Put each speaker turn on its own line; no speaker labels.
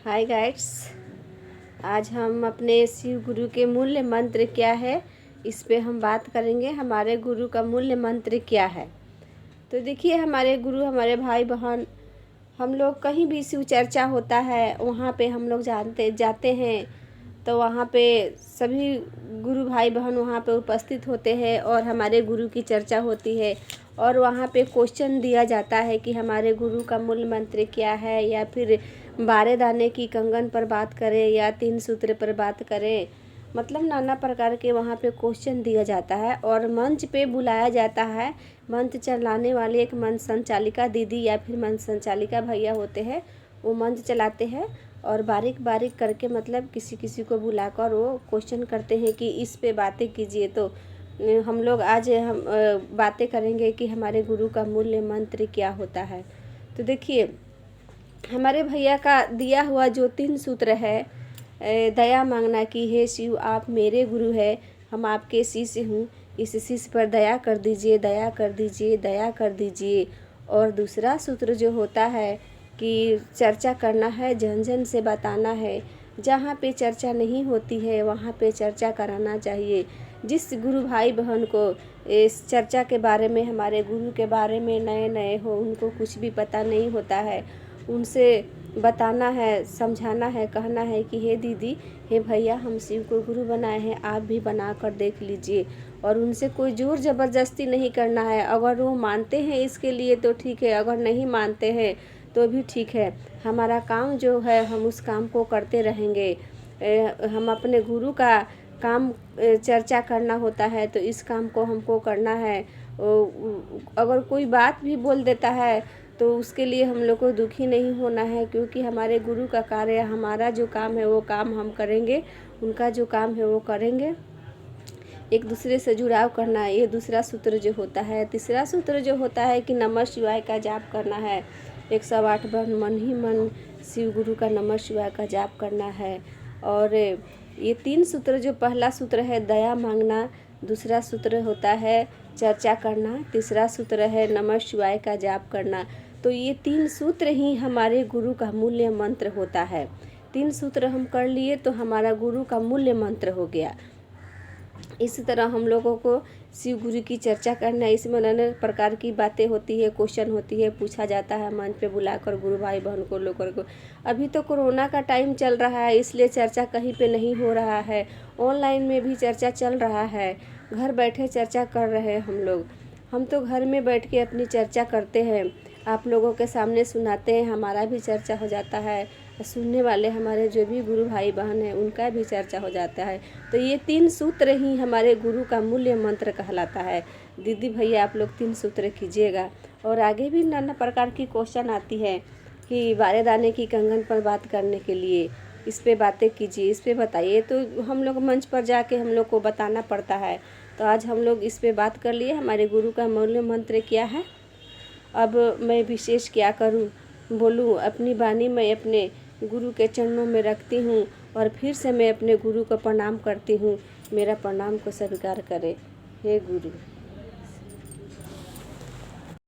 हाय guides, आज हम अपने शिव गुरु के मूल्य मंत्र क्या है इस पे हम बात करेंगे। हमारे गुरु का मूल्य मंत्र क्या है। तो देखिए, हमारे गुरु, हमारे भाई बहन, हम लोग कहीं भी शिव चर्चा होता है वहाँ पे हम लोग जाते हैं तो वहाँ पे सभी गुरु भाई बहन वहाँ पे उपस्थित होते हैं और हमारे गुरु की चर्चा होती है और वहाँ पे क्वेश्चन दिया जाता है कि हमारे गुरु का मूल मंत्र क्या है, या फिर 12 दाने की कंगन पर बात करें या 3 सूत्र पर बात करें। मतलब नाना प्रकार के वहाँ पे क्वेश्चन दिया जाता है और मंच पे बुलाया जाता है। मंच चलाने वाले एक मंच संचालिका दीदी या फिर मंच संचालिका भैया होते हैं, वो मंच चलाते हैं और बारीक बारीक करके मतलब किसी किसी को बुलाकर वो क्वेश्चन करते हैं कि इस पे बातें कीजिए। तो हम लोग आज हम बातें करेंगे कि हमारे गुरु का मूल्य मंत्र क्या होता है। तो देखिए, हमारे भैया का दिया हुआ जो 3 सूत्र है, दया मांगना कि हे शिव आप मेरे गुरु है, हम आपके शिष्य हूँ, इस शिष्य पर दया कर दीजिए, दया कर दीजिए, दया कर दीजिए। और दूसरा सूत्र जो होता है कि चर्चा करना है, जन जन से बताना है, जहाँ पे चर्चा नहीं होती है वहाँ पे चर्चा कराना चाहिए। जिस गुरु भाई बहन को इस चर्चा के बारे में, हमारे गुरु के बारे में नए नए हो, उनको कुछ भी पता नहीं होता है, उनसे बताना है, समझाना है, कहना है कि हे दीदी, हे भैया, हम शिव को गुरु बनाए हैं, आप भी बना कर देख लीजिए। और उनसे कोई ज़ोर ज़बरदस्ती नहीं करना है। अगर वो मानते हैं इसके लिए तो ठीक है, अगर नहीं मानते हैं तो भी ठीक है। हमारा काम जो है हम उस काम को करते रहेंगे। हम अपने गुरु का काम चर्चा करना होता है तो इस काम को हमको करना है। अगर कोई बात भी बोल देता है तो उसके लिए हम लोग को दुखी नहीं होना है, क्योंकि हमारे गुरु का कार्य, हमारा जो काम है वो काम हम करेंगे, उनका जो काम है वो करेंगे। एक दूसरे से जुड़ाव करना है, ये दूसरा सूत्र जो होता है। तीसरा सूत्र जो होता है कि नमः शिवाय का जाप करना है। 108 बार मन ही मन शिव गुरु का नमः शिवाय का जाप करना है। और ये 3 सूत्र, जो पहला सूत्र है दया मांगना, दूसरा सूत्र होता है चर्चा करना, तीसरा सूत्र है नमः शिवाय का जाप करना। तो ये 3 सूत्र ही हमारे गुरु का मूल्य मंत्र होता है। 3 सूत्र हम कर लिए तो हमारा गुरु का मूल्य मंत्र हो गया। इस तरह हम लोगों को शिव गुरु की चर्चा करना है। इसमें नाना प्रकार की बातें होती है, क्वेश्चन होती है, पूछा जाता है मंच पे बुलाकर गुरु भाई बहन को, लोगों को। अभी तो कोरोना का टाइम चल रहा है, इसलिए चर्चा कहीं पे नहीं हो रहा है। ऑनलाइन में भी चर्चा चल रहा है, घर बैठे चर्चा कर रहे हैं हम लोग। हम तो घर में बैठ के अपनी चर्चा करते हैं, आप लोगों के सामने सुनाते हैं, हमारा भी चर्चा हो जाता है, सुनने वाले हमारे जो भी गुरु भाई बहन हैं उनका भी चर्चा हो जाता है। तो ये 3 सूत्र ही हमारे गुरु का मूल्य मंत्र कहलाता है। दीदी भैया, आप लोग 3 सूत्र कीजिएगा। और आगे भी नाना प्रकार की क्वेश्चन आती है कि 12 दाने की कंगन पर बात करने के लिए इस पे बातें कीजिए, इस पे बताइए। तो हम लोग मंच पर जाके हम लोग को बताना पड़ता है। तो आज हम लोग इस पे बात कर लिए, हमारे गुरु का मूल्य मंत्र क्या है। अब मैं विशेष क्या करूं, बोलूं, अपनी वाणी में अपने गुरु के चरणों में रखती हूँ और फिर से मैं अपने गुरु को प्रणाम करती हूँ। मेरा प्रणाम को स्वीकार करें, हे गुरु।